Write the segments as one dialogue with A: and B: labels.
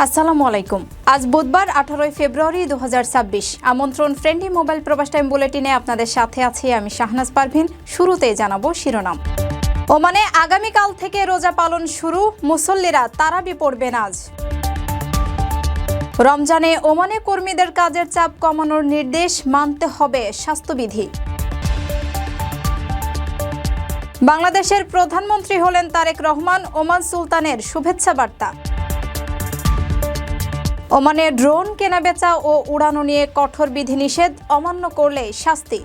A: আসসালামু আলাইকুম। আজ বুধবার 18 ফেব্রুয়ারি 2026। আমন্ত্রণ ফ্রেন্ডলি মোবাইল প্রবাস টাইম বুলেটিনে আপনাদের সাথে আছি আমি শাহনাজ পারভিন। শুরুতেই জানাবো শিরোনাম। ওমানে আগামীকাল থেকে রোজা পালন শুরু, মুসল্লিরা তারাবি পড়বেন আজ। রমজানে ওমানে কর্মীদের কাজের চাপ কমানোর নির্দেশ, মানতে হবে স্বাস্থ্যবিধি। বাংলাদেশের প্রধানমন্ত্রী হলেন তারেক রহমান, ওমান সুলতানের শুভেচ্ছা বার্তা। ওমানে ড্রোন কেনাবেচা ও উড়ানো নিয়ে কঠোর বিধিনিষেধ, অমান্য করলে শাস্তি।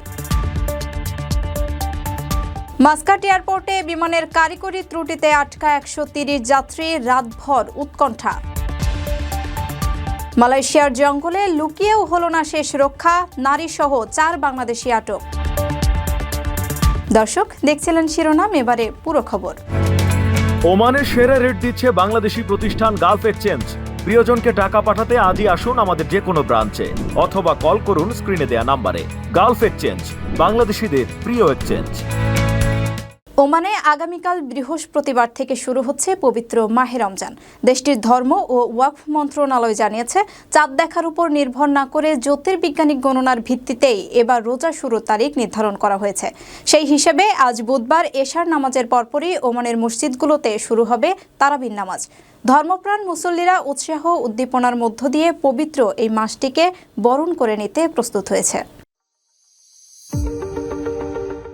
A: মাস্কাট এয়ারপোর্টে বিমানের কারিগরি ত্রুটিতে আটকা 130 যাত্রী, রাতভর উৎকণ্ঠা। মালয়েশিয়ার জঙ্গলে লুকিয়েও হলো না শেষ রক্ষা, নারীসহ 4 বাংলাদেশি আটক। দর্শক দেখছিলেন শিরোনাম, এবারে পুরো খবর।
B: ওমানে সেরা রেট দিচ্ছে বাংলাদেশি প্রতিষ্ঠান গালফ এক্সচেঞ্জ। প্রিয়জনকে টাকা পাঠাতে আজই আসুন আমাদের যে কোনো ব্রাঞ্চে অথবা কল করুন স্ক্রিনে দেয়া নাম্বারে। গালফ এক্সচেঞ্জ, বাংলাদেশিদের প্রিয় এক্সচেঞ্জ।
A: ওমানে আগামীকাল বৃহস্পতিবার থেকে শুরু হচ্ছে পবিত্র মাহে রমজান। দেশটির ধর্ম ও ওয়াকফ মন্ত্রণালয় জানিয়েছে, চাঁদ দেখার উপর নির্ভর না করে জ্যোতির্বিজ্ঞানিক গণনার ভিত্তিতেই এবার রোজা শুরুর তারিখ নির্ধারণ করা হয়েছে। সেই হিসেবে আজ বুধবার এশার নামাজের পরপরই ওমানের মসজিদগুলোতে শুরু হবে তারাবির নামাজ। ধর্মপ্রাণ মুসল্লিরা উৎসাহ উদ্দীপনার মধ্য দিয়ে পবিত্র এই মাসটিকে বরণ করে নিতে প্রস্তুত হয়েছে।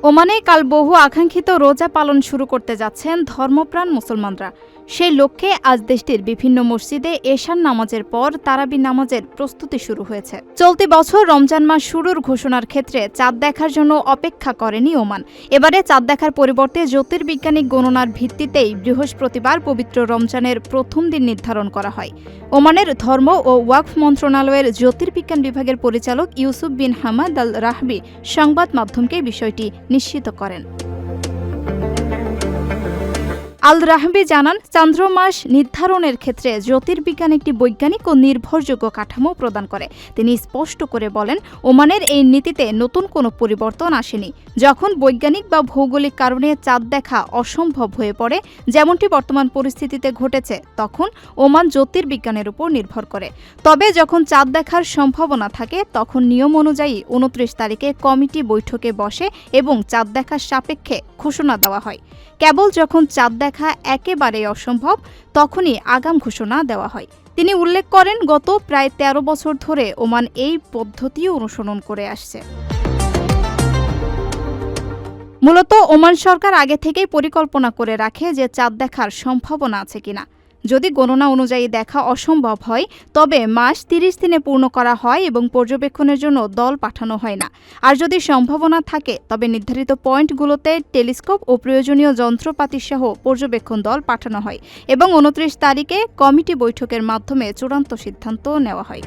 A: ওমানে কাল বহু আকাঙ্ক্ষিত রোজা পালন শুরু করতে যাচ্ছেন ধর্মপ্রাণ মুসলমানরা। সেই লক্ষ্যে আজ দেশটির বিভিন্ন মসজিদে এশার নামাজের পর তারাবি নামাজের প্রস্তুতি শুরু হয়েছে। চলতি বছর রমজান মাস শুরুর ঘোষণার ক্ষেত্রে চাঁদ দেখার জন্য অপেক্ষা করেনি ওমান। এবারে চাঁদ দেখার পরিবর্তে জ্যোতির্বিজ্ঞানিক গণনার ভিত্তিতেই বৃহস্পতিবার পবিত্র রমজানের প্রথম দিন নির্ধারণ করা হয়। ওমানের ধর্ম ও ওয়াকফ মন্ত্রণালয়ের জ্যোতির্বিজ্ঞান বিভাগের পরিচালক ইউসুফ বিন হামাদ আল রাহবি সংবাদ মাধ্যমকে বিষয়টি নিশ্চিত করেন। আল রাহবি জানান, চান্দ্রমাস নির্ধারণের ক্ষেত্রে জ্যোতির্বিজ্ঞান একটি বৈজ্ঞানিক ও নির্ভরযোগ্য কাঠামো প্রদান করে। তিনি স্পষ্ট করে বলেন, ওমানের এই নীতিতে নতুন কোনো পরিবর্তন আসেনি। যখন বৈজ্ঞানিক বা ভৌগোলিক কারণে চাঁদ দেখা অসম্ভব হয়ে পড়ে, যেমনটি বর্তমান পরিস্থিতিতে ঘটেছে, তখন ওমান জ্যোতির্বিজ্ঞানের উপর নির্ভর করে। তবে যখন চাঁদ দেখার সম্ভাবনা থাকে, তখন নিয়ম অনুযায়ী 29 তারিখে কমিটি বৈঠকে বসে এবং চাঁদ দেখার সাপেক্ষে ঘোষণা দেওয়া হয়। কেবল যখন চাঁদ দেখা একেবারেই অসম্ভব, তখনই আগাম ঘোষণা দেওয়া হয়। তিনি উল্লেখ করেন, গত প্রায় 13 বছর ধরে ওমান এই পদ্ধতি অনুসরণ করে আসছে। মূলত ওমান সরকার আগে থেকেই পরিকল্পনা করে রাখে যে চাঁদ দেখার সম্ভাবনা আছে কিনা। যদি গণনা অনুযায়ী দেখা অসম্ভব হয়, তবে মাস 30 দিনে পূর্ণ করা হয় এবং পর্যবেক্ষণের জন্য দল পাঠানো হয় না। আর যদি সম্ভাবনা থাকে, তবে নির্ধারিত পয়েন্টগুলোতে টেলিস্কোপ ও প্রয়োজনীয় যন্ত্রপাতি সহ পর্যবেক্ষণ দল পাঠানো হয় এবং 29 তারিখে কমিটি বৈঠকের মাধ্যমে চূড়ান্ত সিদ্ধান্ত নেওয়া হয়।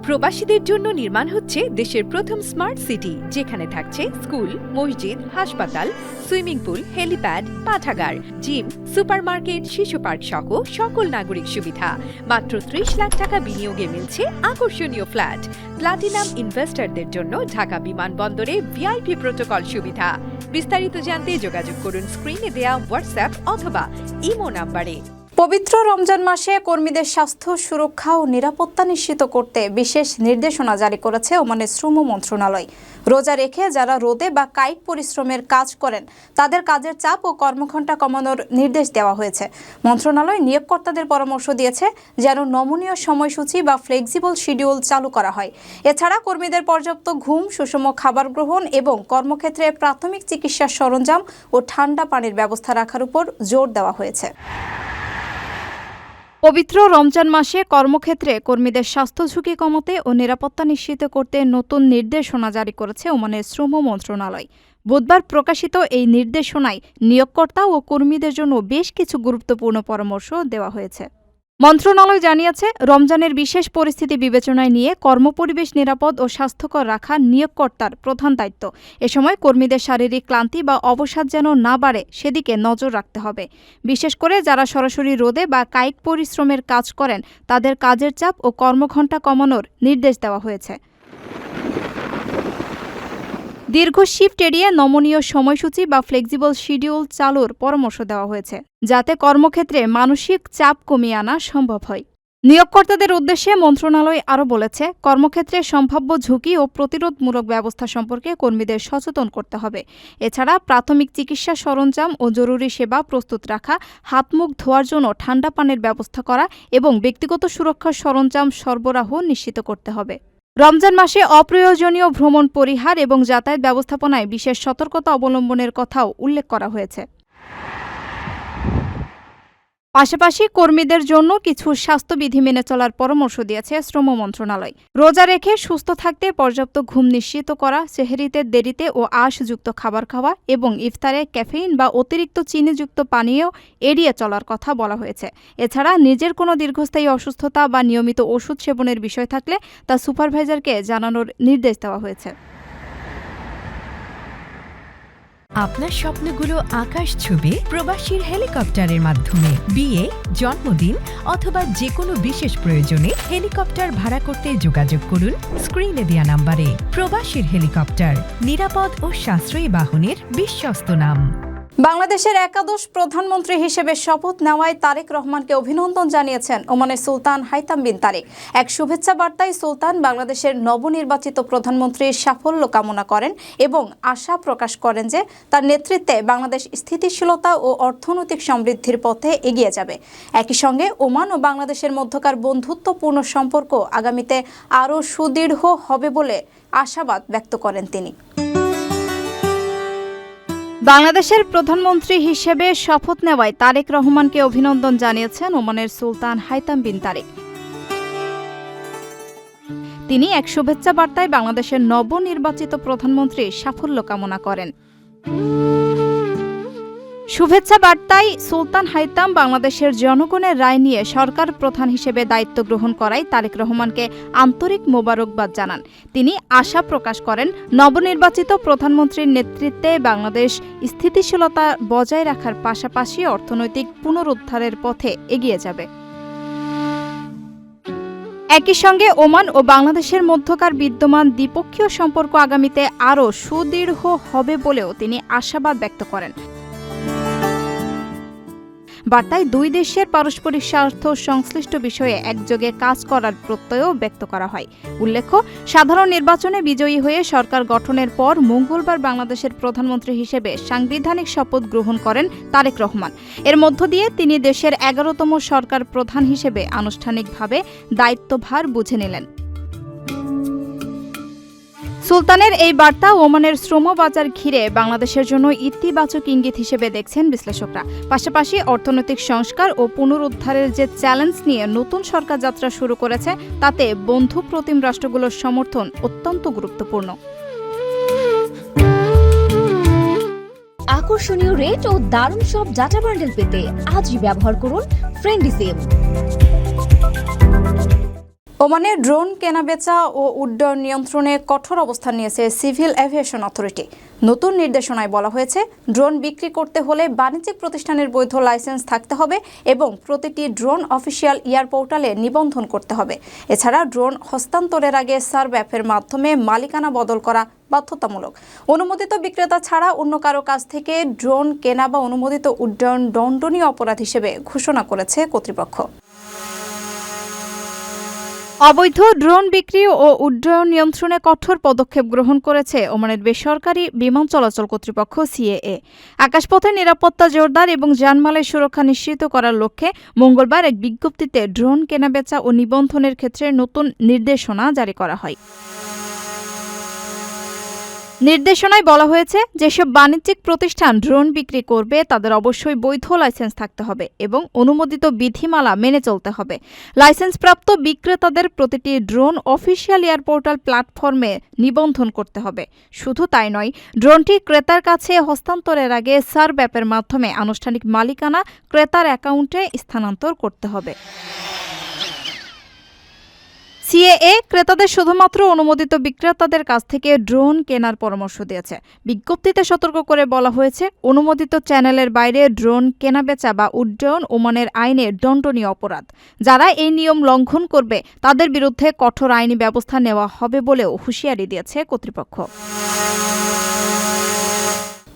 C: প্রবাসীদের জন্য নির্মাণ হচ্ছে দেশের প্রথম স্মার্ট সিটি, যেখানে থাকছে স্কুল, মসজিদ, হাসপাতাল, সুইমিং পুল, হেলিপ্যাড, পাঠাগার, জিম, সুপারমার্কেট, শিশু পার্ক সহ সকল নাগরিক সুবিধা। মাত্র 30 লাখ টাকা বিনিয়োগে মিলছে আকর্ষণীয় ফ্ল্যাট। প্লাটিনাম ইনভেস্টরদের জন্য ঢাকা বিমানবন্দরে ভিআইপি প্রোটোকল সুবিধা। বিস্তারিত জানতে যোগাযোগ করুন স্ক্রিনে দেয়া হোয়াটসঅ্যাপ অথবা ইমো নাম্বারে।
A: পবিত্র রমজান মাসে কর্মীদের স্বাস্থ্য সুরক্ষা ও নিরাপত্তা নিশ্চিত করতে বিশেষ নির্দেশনা জারি করেছে ওমানের শ্রম মন্ত্রণালয়। রোজা রেখে যারা রোদে বা কায়িক পরিশ্রমের কাজ করেন, তাদের কাজের চাপ ও কর্মঘণ্টা কমানোর নির্দেশ দেওয়া হয়েছে। মন্ত্রণালয় নিয়োগকর্তাদের পরামর্শ দিয়েছে যেন নমনীয় সময়সূচি বা ফ্লেক্সিবল শিডিউল চালু করা হয়। এছাড়া কর্মীদের পর্যাপ্ত ঘুম, সুষম খাবার গ্রহণ এবং কর্মক্ষেত্রে প্রাথমিক চিকিৎসার সরঞ্জাম ও ঠান্ডা পানির ব্যবস্থা রাখার উপর জোর দেওয়া হয়েছে। পবিত্র রমজান মাসে কর্মক্ষেত্রে কর্মীদের স্বাস্থ্য ঝুঁকি কমাতে ও নিরাপত্তা নিশ্চিত করতে নতুন নির্দেশনা জারি করেছে ওমানের শ্রম মন্ত্রণালয়। বুধবার প্রকাশিত এই নির্দেশনায় নিয়োগকর্তা ও কর্মীদের জন্য বেশ কিছু গুরুত্বপূর্ণ পরামর্শ দেওয়া হয়েছে। মন্ত্রণালয় জানিয়েছে, রমজানের বিশেষ পরিস্থিতি বিবেচনায় নিয়ে কর্মপরিবেশ নিরাপদ ও স্বাস্থ্যকর রাখা নিয়োগকর্তার প্রধান দায়িত্ব। এ সময় কর্মীদের শারীরিক ক্লান্তি বা অবসাদ যেন না বাড়ে, সেদিকে নজর রাখতে হবে। বিশেষ করে যারা সরাসরি রোদে বা কায়িক পরিশ্রমের কাজ করেন, তাদের কাজের চাপ ও কর্মঘণ্টা কমানোর নির্দেশ দেওয়া হয়েছে। দীর্ঘ শিফট এড়িয়ে নমনীয় সময়সূচি বা ফ্লেক্সিবল শিডিউল চালুর পরামর্শ দেওয়া হয়েছে, যাতে কর্মক্ষেত্রে মানসিক চাপ কমিয়ে আনা সম্ভব হয়। নিয়োগকর্তাদের উদ্দেশ্যে মন্ত্রণালয় আরও বলেছে, কর্মক্ষেত্রে সম্ভাব্য ঝুঁকি ও প্রতিরোধমূলক ব্যবস্থা সম্পর্কে কর্মীদের সচেতন করতে হবে। এছাড়া প্রাথমিক চিকিৎসা সরঞ্জাম ও জরুরি সেবা প্রস্তুত রাখা, হাত-মুখ ধোয়ার জন্য ঠান্ডা পানির ব্যবস্থা করা এবং ব্যক্তিগত সুরক্ষার সরঞ্জাম সরবরাহ নিশ্চিত করতে হবে। রমজান মাসে অপ্রয়োজনীয় ভ্রমণ পরিহার এবং যাতায়াত ব্যবস্থাপনায় বিশেষ সতর্কতা অবলম্বনের কথাও উল্লেখ করা হয়েছে। পাশাপাশি কর্মীদের জন্য কিছু স্বাস্থ্যবিধি মেনে চলার পরামর্শ দিয়েছে শ্রম মন্ত্রণালয়। রোজা রেখে সুস্থ থাকতে পর্যাপ্ত ঘুম নিশ্চিত করা, সেহরিতে দেরিতে ও আঁশযুক্ত খাবার খাওয়া এবং ইফতারে ক্যাফেইন বা অতিরিক্ত চিনিযুক্ত পানীয় এড়িয়ে চলার কথা বলা হয়েছে। এছাড়া নিজের কোনো দীর্ঘস্থায়ী অসুস্থতা বা নিয়মিত ওষুধ সেবনের বিষয় থাকলে তা সুপারভাইজারকে জানানোর নির্দেশ দেওয়া হয়েছে।
C: আপনার স্বপ্নগুলো আকাশ ছুবে প্রবাসীর হেলিকপ্টারের মাধ্যমে। বিয়ে, জন্মদিন অথবা যে কোনো বিশেষ প্রয়োজনে হেলিকপ্টার ভাড়া করতে যোগাযোগ করুন স্ক্রিনে দেয়া নাম্বারে। প্রবাসীর হেলিকপ্টার, নিরাপদ ও সাশ্রয়ী বাহনের বিশ্বস্ত নাম।
A: বাংলাদেশের একাদশ প্রধানমন্ত্রী হিসেবে শপথ নেওয়ায় তারেক রহমানকে অভিনন্দন জানিয়েছেন ওমানের সুলতান হাইতাম বিন তারিক। এক শুভেচ্ছা বার্তায় সুলতান বাংলাদেশের নবনির্বাচিত প্রধানমন্ত্রীর সাফল্য কামনা করেন এবং আশা প্রকাশ করেন যে তার নেতৃত্বে বাংলাদেশ স্থিতিশীলতা ও অর্থনৈতিক সমৃদ্ধির পথে এগিয়ে যাবে। একই সঙ্গে ওমান ও বাংলাদেশের মধ্যকার বন্ধুত্বপূর্ণ সম্পর্ক আগামীতে আরও সুদৃঢ় হবে বলে আশাবাদ ব্যক্ত করেন তিনি। বাংলাদেশের প্রধানমন্ত্রী হিসেবে শপথ নেওয়ায় তারেক রহমানকে অভিনন্দন জানিয়েছেন ওমানের সুলতান হাইতাম বিন তারিক। তিনি এক শুভেচ্ছা বার্তায় বাংলাদেশের নবনির্বাচিত প্রধানমন্ত্রীর সাফল্য কামনা করেন। শুভেচ্ছা বার্তায় সুলতান হাইতাম বাংলাদেশের জনগণের রায় নিয়ে সরকার প্রধান হিসেবে দায়িত্ব গ্রহণ করায় তারেক রহমানকে আন্তরিক মোবারকবাদ জানান। তিনি আশা প্রকাশ করেন, নবনির্বাচিত প্রধানমন্ত্রীর নেতৃত্বে বাংলাদেশ স্থিতিশীলতা বজায় রাখার পাশাপাশি অর্থনৈতিক পুনরুদ্ধারের পথে এগিয়ে যাবে। একই সঙ্গে ওমান ও বাংলাদেশের মধ্যকার বিদ্যমান দ্বিপক্ষীয় সম্পর্ক আগামীতে আরও সুদৃঢ় হবে বলেও তিনি আশাবাদ ব্যক্ত করেন। বার্তায় দুই দেশের পারস্পরিক স্বার্থ সংশ্লিষ্ট বিষয়ে একযোগে কাজ করার প্রত্যয়ও ব্যক্ত করা হয়। উল্লেখ্য, সাধারণ নির্বাচনে বিজয়ী হয়ে সরকার গঠনের পর মঙ্গলবার বাংলাদেশের প্রধানমন্ত্রী হিসেবে সাংবিধানিক শপথ গ্রহণ করেন তারেক রহমান। এর মধ্য দিয়ে তিনি দেশের 11তম সরকার প্রধান হিসেবে আনুষ্ঠানিকভাবে দায়িত্বভার বুঝে নিলেন। সুলতানের এই বার্তা ওমানের শ্রম বাজার ঘিরে বাংলাদেশের জন্য ইতিবাচক ইঙ্গিত হিসেবে দেখছেন বিশ্লেষকরা। পাশাপাশি অর্থনৈতিক সংস্কার ও পুনরুদ্ধারের যে চ্যালেঞ্জ নিয়ে নতুন সরকার যাত্রা শুরু করেছে, তাতে বন্ধু প্রতিম রাষ্ট্রগুলোর সমর্থন অত্যন্ত গুরুত্বপূর্ণ।
D: আকর্ষণীয় রেট ও দারুণ সব ডাটা বান্ডেল পেতে আজই ব্যবহার করুন ফ্রেন্ডলি সিম।
A: ওমানে ড্রোন কেনাবেচা ও উড্ডয়ন নিয়ন্ত্রণে কঠোর অবস্থান নিয়েছে সিভিল এভিয়েশন অথরিটি। নতুন নির্দেশনায় বলা হয়েছে, ড্রোন বিক্রি করতে হলে বাণিজ্যিক প্রতিষ্ঠানের বৈধ লাইসেন্স থাকতে হবে এবং প্রতিটি ড্রোন অফিসিয়াল এয়ার পোর্টালে নিবন্ধন করতে হবে। এছাড়া ড্রোন হস্তান্তরের আগে সার্ভ অ্যাপের মাধ্যমে মালিকানা বদল করা বাধ্যতামূলক। অনুমোদিত বিক্রেতা ছাড়া অন্য কারো কাছ থেকে ড্রোন কেনা বা অনুমোদিত উড্ডয়ন দণ্ডনীয় অপরাধ হিসেবে ঘোষণা করেছে কর্তৃপক্ষ। অবৈধ ড্রোন বিক্রি ও উড্ডয়ন নিয়ন্ত্রণে কঠোর পদক্ষেপ গ্রহণ করেছে ওমানের বেসরকারি বিমান চলাচল কর্তৃপক্ষ সিএএ। আকাশপথের নিরাপত্তা জোরদার এবং জানমালের সুরক্ষা নিশ্চিত করার লক্ষ্যে মঙ্গলবার এক বিজ্ঞপ্তিতে ড্রোন কেনাবেচা ও নিবন্ধনের ক্ষেত্রে নতুন নির্দেশনা জারি করা হয়। নির্দেশনায় বলা হয়েছে, যেসব বাণিজ্যিক প্রতিষ্ঠান ড্রোন বিক্রি করবে তাদের অবশ্যই বৈধ লাইসেন্স থাকতে হবে এবং অনুমোদিত বিধিমালা মেনে চলতে হবে। লাইসেন্সপ্রাপ্ত বিক্রেতাদের প্রতিটি ড্রোন অফিসিয়াল এয়ার পোর্টাল প্ল্যাটফর্মে নিবন্ধন করতে হবে। শুধু তাই নয়, ড্রোনটি ক্রেতার কাছে হস্তান্তরের আগে সার্ভ অ্যাপের মাধ্যমে আনুষ্ঠানিক মালিকানা ক্রেতার অ্যাকাউন্টে স্থানান্তর করতে হবে। সিএএ ক্রেতাদের শুধুমাত্র অনুমোদিত বিক্রেতাদের কাছ থেকে ড্রোন কেনার পরামর্শ দিয়েছে। বিজ্ঞপ্তিতে সতর্ক করে বলা হয়েছে, অনুমোদিত চ্যানেলের বাইরে ড্রোন কেনাবেচা বা উড্ডয়ন ওমানের আইনে দণ্ডনীয় অপরাধ। যারা এই নিয়ম লঙ্ঘন করবে তাদের বিরুদ্ধে কঠোর আইনি ব্যবস্থা নেওয়া হবে বলেও হুঁশিয়ারি দিয়েছে কর্তৃপক্ষ।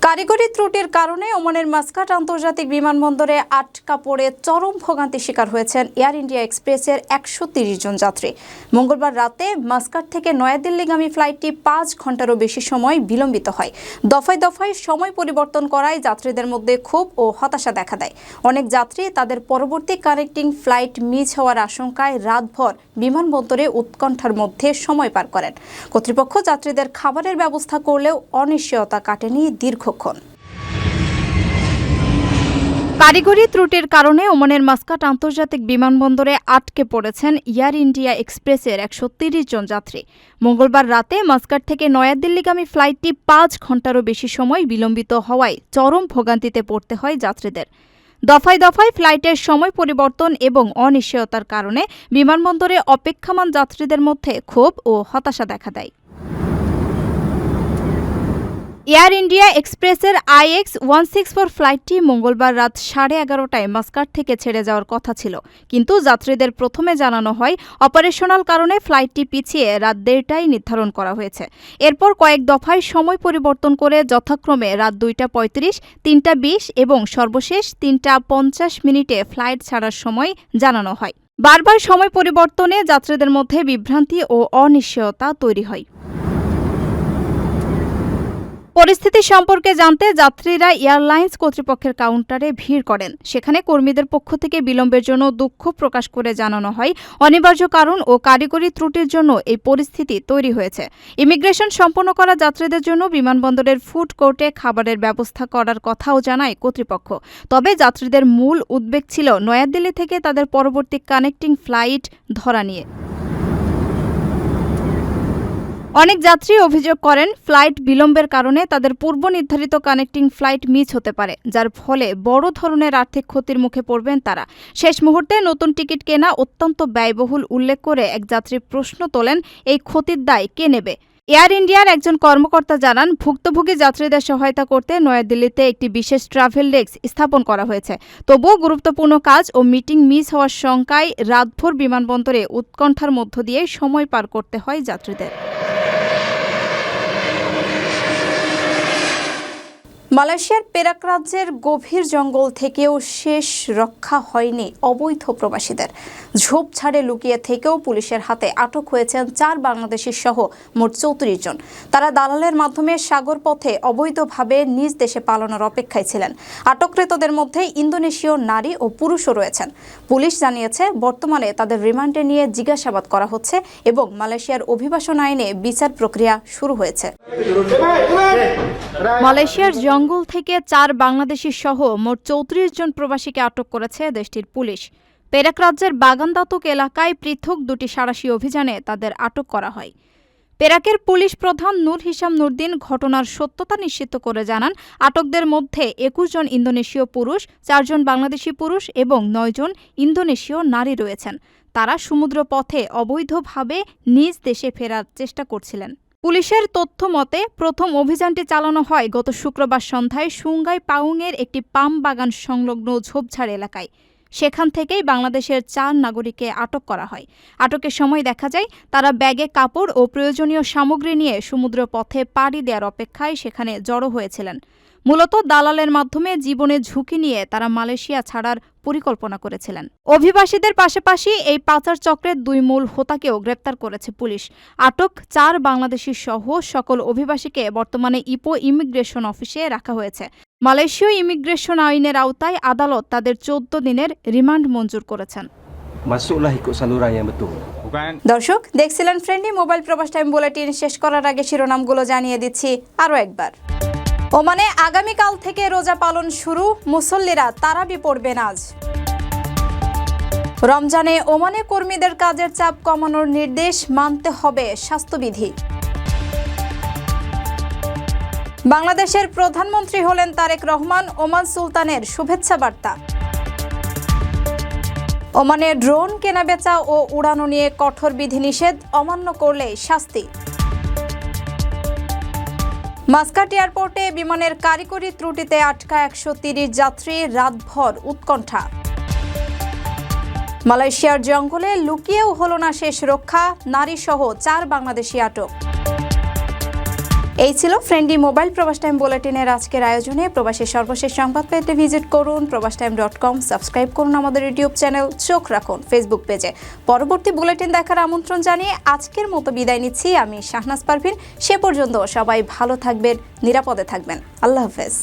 A: কারিগরি ত্রুটির কারণে ওমানের মাস্কাট আন্তর্জাতিক বিমানবন্দরে আটকা পড়ে চরম ভোগান্তির শিকার হয়েছেন এয়ার ইন্ডিয়া এক্সপ্রেসের ১৩০ জন যাত্রী। মঙ্গলবার রাতে মাস্কাট থেকে নয়াদিল্লিগামী ফ্লাইটটি ৫ ঘন্টারও বেশি সময় বিলম্বিত হয়। দফায় দফায় সময় পরিবর্তন করায় যাত্রীদের মধ্যে ক্ষোভ ও হতাশা দেখা দেয়। অনেক যাত্রী তাদের পরবর্তী কানেক্টিং ফ্লাইট মিস হওয়ার আশঙ্কায় রাতভর বিমানবন্দরে উৎকণ্ঠার মধ্যে সময় পার করেন। কর্তৃপক্ষ যাত্রীদের খাবারের ব্যবস্থা করলেও অনিশ্চয়তা কাটেনি দীর্ঘক্ষণ। কারিগরি ত্রুটির কারণে ওমানের মাস্কাট আন্তর্জাতিক বিমানবন্দরে আটকে পড়েছেন এয়ার ইন্ডিয়া এক্সপ্রেসের ১৩০ জন যাত্রী। মঙ্গলবার রাতে মাস্কাট থেকে নয়াদিল্লিগামী ফ্লাইটটি ৫ ঘন্টারও বেশি সময় বিলম্বিত হওয়ায় চরম ভোগান্তিতে পড়তে হয় যাত্রীদের। দফায় দফায় ফ্লাইটের সময় পরিবর্তন এবং অনিশ্চয়তার কারণে বিমানবন্দরে অপেক্ষমান যাত্রীদের মধ্যে ক্ষোভ ও হতাশা দেখা দেয়। এয়ার ইন্ডিয়া এক্সপ্রেসের IX-164 ফ্লাইটটি মঙ্গলবার রাত 11:30টায় মাস্কাট থেকে ছেড়ে যাওয়ার কথা ছিল, কিন্তু যাত্রীদের প্রথমে জানানো হয় অপারেশনাল কারণে ফ্লাইটটি পিছিয়ে রাত 1:30টায় নির্ধারণ করা হয়েছে। এরপর কয়েক দফায় সময় পরিবর্তন করে যথাক্রমে রাত 2:35, 3:20 এবং সর্বশেষ 3:50 ফ্লাইট ছাড়ার সময় জানানো হয়। বারবার সময় পরিবর্তনে যাত্রীদের মধ্যে বিভ্রান্তি ও অনিশ্চয়তা তৈরি হয়। পরিস্থিতি সম্পর্কে জানতে যাত্রীরা এয়ারলাইন্স কর্তৃপক্ষের কাউন্টারে ভিড় করেন। সেখানে কর্মীদের পক্ষ থেকে বিলম্বের জন্য দুঃখ প্রকাশ করে জানানো হয়, অনিবার্য কারণ ও কারিগরি ত্রুটির জন্য এই পরিস্থিতি তৈরি হয়েছে। ইমিগ্রেশন সম্পন্ন করা যাত্রীদের জন্য বিমানবন্দরের ফুড কোর্টে খাবারের ব্যবস্থা করার কথাও জানায় কর্তৃপক্ষ। তবে যাত্রীদের মূল উদ্বেগ ছিল নয়াদিল্লি থেকে তাদের পরবর্তী কানেক্টিং ফ্লাইট ধরা নিয়ে। অনেক যাত্রী অভিযোগ করেন, ফ্লাইট বিলম্বের কারণে তাদের পূর্ব নির্ধারিত কানেক্টিং ফ্লাইট মিস হতে পারে, যার ফলে বড় ধরনের আর্থিক ক্ষতির মুখে পড়বেন তারা। শেষ মুহূর্তে নতুন টিকিট কেনা অত্যন্ত ব্যয়বহুল উল্লেখ করে এক যাত্রী প্রশ্ন তোলেন, এই ক্ষতির দায় কে নেবে? এয়ার ইন্ডিয়ার একজন কর্মকর্তা জানান, ভুক্তভোগী যাত্রীদের সহায়তা করতে নয়াদিল্লিতে একটি বিশেষ ট্রাভেল ডেস্ক স্থাপন করা হয়েছে। তবুও গুরুত্বপূর্ণ কাজ ও মিটিং মিস হওয়ার শঙ্কায় রাতভর বিমানবন্দরে উৎকণ্ঠার মধ্য দিয়ে সময় পার করতে হয় যাত্রীদের। মালয়েশিয়ার পেরাক রাজ্যের গভীর জঙ্গল থেকেও শেষ রক্ষা হয়নি অবৈধ প্রবাসীদের। ঝোপঝাড়ে লুকিয়ে থেকেও পুলিশের হাতে আটক হয়েছেন 4 বাংলাদেশি সহ মোট 34 জন। তারা দালালের মাধ্যমে সাগর পথে অবৈধভাবে নিজ দেশে পালানোর অপেক্ষায় ছিলেন। আটককৃতদের মধ্যে ইন্দোনেশীয় নারী ও পুরুষও রয়েছেন। পুলিশ জানিয়েছে, বর্তমানে তাদের রিমান্ডে নিয়ে জিজ্ঞাসাবাদ করা হচ্ছে এবং মালয়েশিয়ার অভিবাসন আইনে বিচার প্রক্রিয়া শুরু হয়েছে। মালয়েশিয়ার জঙ্গল থেকে 4 বাংলাদেশি সহ মোট 34 জন প্রবাসীকে আটক করেছে দেশটির পুলিশ। পেরাক রাজ্যের বাগানদাতুক এলাকায় পৃথক 2টি সাঁড়াশি অভিযানে তাদের আটক করা হয়। পেরাকের পুলিশ প্রধান নূর হিসাম নুরদিন ঘটনার সত্যতা নিশ্চিত করে জানান, আটকদের মধ্যে 21 জন ইন্দোনেশীয় পুরুষ, 4 জন বাংলাদেশি পুরুষ এবং 9 জন ইন্দোনেশীয় নারী রয়েছেন। তারা সমুদ্র পথে অবৈধভাবে নিজ দেশে ফেরার চেষ্টা করছিলেন। পুলিশের তথ্য মতে প্রথম অভিযানটি চালানো হয় গত শুক্রবার সন্ধ্যায় সুঙ্গাই পাউংয়ের একটি পাম বাগান সংলগ্ন ঝোপঝাড় এলাকায়। সেখান থেকেই বাংলাদেশের 4 নাগরিককে আটক করা হয়। আটকের সময় দেখা যায় তারা ব্যাগে কাপড় ও প্রয়োজনীয় সামগ্রী নিয়ে সমুদ্র পথে পাড়ি দেওয়ার অপেক্ষায় সেখানে জড়ো হয়েছিলেন। মূলত দালালের মাধ্যমে জীবনের ঝুঁকি নিয়ে তারা মালয়েশিয়া ছাড়ার পরিকল্পনা করেছিলেন। অভিবাসীদের পাশাপাশি এই পাচার চক্রের 2 মূল হোতাকেও গ্রেপ্তার করেছে পুলিশ। আটক 4 বাংলাদেশি সহ সকল অভিবাসীকে বর্তমানে ইপো ইমিগ্রেশন অফিসে রাখা হয়েছে। মালয়েশীয় ইমিগ্রেশন আইনের আওতায় আদালত তাদের 14 দিনের রিমান্ড মঞ্জুর করেছেন। দর্শক, দেখছিলেন ফ্রেন্ডলি মোবাইল প্রবাস টাইম বুলেটিন। শেষ করার আগে শিরোনামগুলো জানিয়ে দিচ্ছি আরও একবার। ওমানে আগামীকাল থেকে রোজা পালন শুরু, মুসল্লিরা তারাবি পড়বেন আজ। রমজানে ওমানে কর্মীদের কাজের চাপ কমানোর নির্দেশ, মানতে হবে স্বাস্থ্যবিধি। বাংলাদেশের প্রধানমন্ত্রী হলেন তারেক রহমান, ওমান সুলতানের শুভেচ্ছা বার্তা। ওমানে ড্রোন কেনাবেচা ও উড়ানো নিয়ে কঠোর বিধিনিষেধ, অমান্য করলে শাস্তি। মাস্কাট এয়ারপোর্টে বিমানের কারিগরি ত্রুটিতে আটকা 130 যাত্রী, রাতভর উৎকণ্ঠা। মালয়েশিয়ার জঙ্গলে লুকিয়েও হলো না শেষ রক্ষা, নারীসহ 4 বাংলাদেশি আটক। এই ছিল ফ্রেন্ডলি মোবাইল প্রবাস টাইম বুলেটিনের আজকের আয়োজনে। প্রবাসের সর্বশেষ সংবাদ পেতে ভিজিট করুন probastime.com, সাবস্ক্রাইব করুন আমাদের ইউটিউব চ্যানেল, চোখ রাখুন ফেসবুক পেজে। পরবর্তী বুলেটিন দেখার আমন্ত্রণ জানিয়ে আজকের মতো বিদায় নিচ্ছি আমি শাহনাজ পারভিন। সে পর্যন্ত সবাই ভালো থাকবেন, নিরাপদে থাকবেন। আল্লাহ হাফেজ।